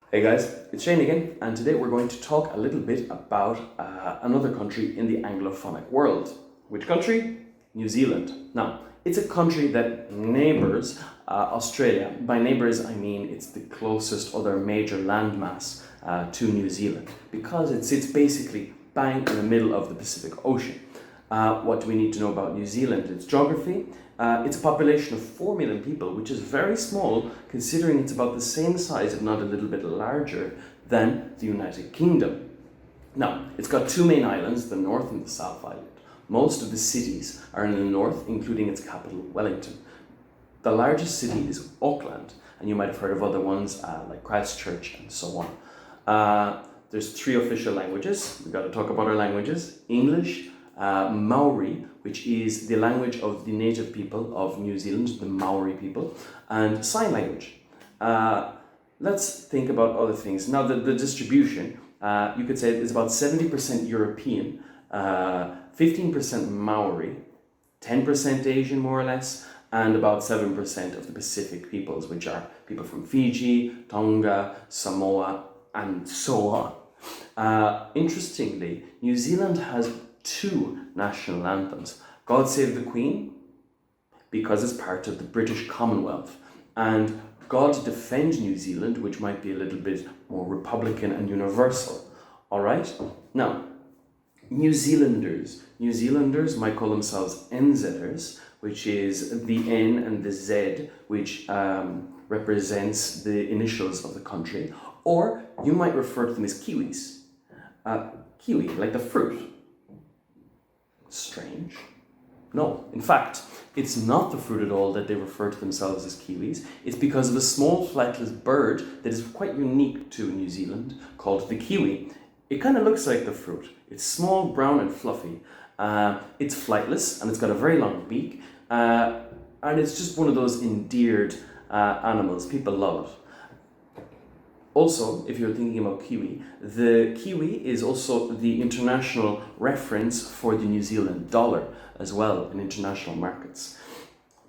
Hey guys, it's Shane again, and today we're going to talk a little bit about another country in the Anglophonic world. Which country? New Zealand. Now, it's a country that neighbours Australia. By neighbours, I mean it's the closest other major landmass to New Zealand, because it sits basically bang in the middle of the Pacific Ocean. What do we need to know about New Zealand? Its geography. It's a population of 4 million people, which is very small considering it's about the same size, if not a little bit larger, than the United Kingdom. Now, it's got two main islands, the North and the South Island. Most of the cities are in the north, including its capital, Wellington. The largest city is Auckland, and you might have heard of other ones like Christchurch and so on. There's 3 official languages. We've got to talk about our languages. English, Maori, which is the language of the native people of New Zealand, the Maori people, and sign language. Let's think about other things. Now, the distribution, you could say is about 70% European, 15% Maori, 10% Asian more or less, and about 7% of the Pacific peoples, which are people from Fiji, Tonga, Samoa, and so on. Interestingly, New Zealand has 2 national anthems. God Save the Queen, because it's part of the British Commonwealth, and God Defend New Zealand, which might be a little bit more Republican and universal. All right? Now, New Zealanders might call themselves NZers, which is the N and the Z, which represents the initials of the country, or you might refer to them as Kiwis. Kiwi, like the fruit. Strange. No, in fact, it's not the fruit at all that they refer to themselves as Kiwis. It's because of a small flightless bird that is quite unique to New Zealand called the kiwi. It kind of looks like the fruit. It's small, brown and fluffy. It's flightless and it's got a very long beak. And it's just one of those endeared animals. People love it. Also, if you're thinking about kiwi, the kiwi is also the international reference for the New Zealand dollar as well in international markets.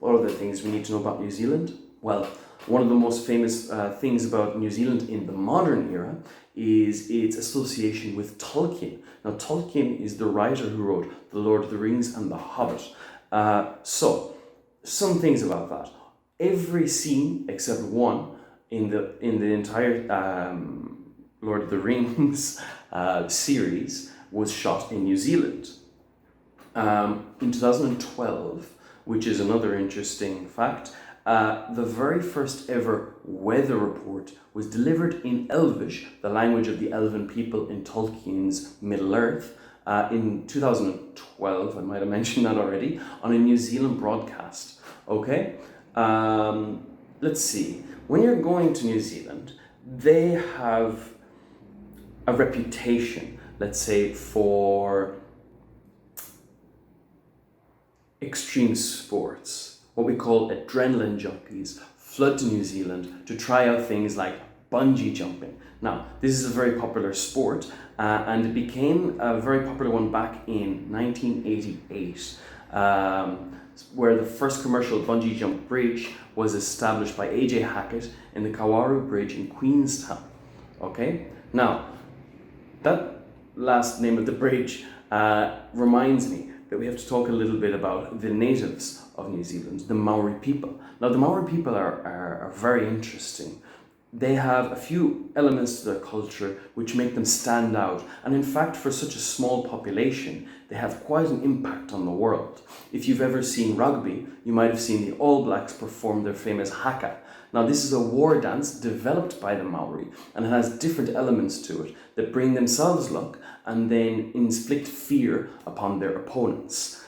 What other things we need to know about New Zealand? Well, one of the most famous things about New Zealand in the modern era is its association with Tolkien. Now, Tolkien is the writer who wrote The Lord of the Rings and The Hobbit. So, some things about that. Every scene except one in the entire Lord of the Rings series was shot in New Zealand. In 2012, which is another interesting fact, the very first ever weather report was delivered in Elvish, the language of the Elven people in Tolkien's Middle-earth, in 2012, I might have mentioned that already, on a New Zealand broadcast. Okay? Let's see. When you're going to New Zealand, they have a reputation, let's say, for extreme sports. What we call adrenaline junkies flood to New Zealand to try out things like bungee jumping. Now, this is a very popular sport, and it became a very popular one back in 1988. Where the first commercial bungee jump bridge was established by A.J. Hackett in the Kawaru Bridge in Queenstown. Okay? Now, that last name of the bridge reminds me that we have to talk a little bit about the natives of New Zealand, the Maori people. Now, the Maori people are very interesting. They have a few elements to their culture which make them stand out, and in fact, for such a small population, they have quite an impact on the world. If you've ever seen rugby, you might have seen the All Blacks perform their famous haka. Now, this is a war dance developed by the Maori, and it has different elements to it that bring themselves luck and then inflict fear upon their opponents.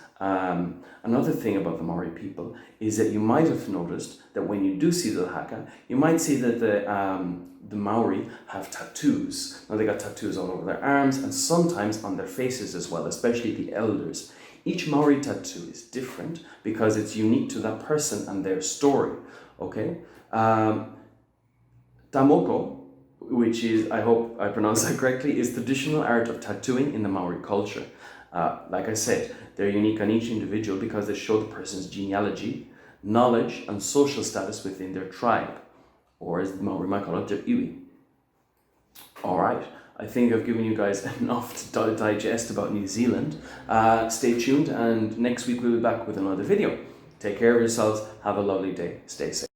Another thing about the Maori people is that you might have noticed that when you do see the haka, you might see that the Maori have tattoos. Now, they got tattoos all over their arms and sometimes on their faces as well, especially the elders. Each Maori tattoo is different because it's unique to that person and their story. Okay? Tamoko, which is, I hope I pronounced that correctly, is traditional art of tattooing in the Maori culture. Like I said, they're unique on each individual because they show the person's genealogy, knowledge, and social status within their tribe, or as the Maori might call it, their iwi. Alright, I think I've given you guys enough to digest about New Zealand. Stay tuned, and next week we'll be back with another video. Take care of yourselves, have a lovely day, stay safe.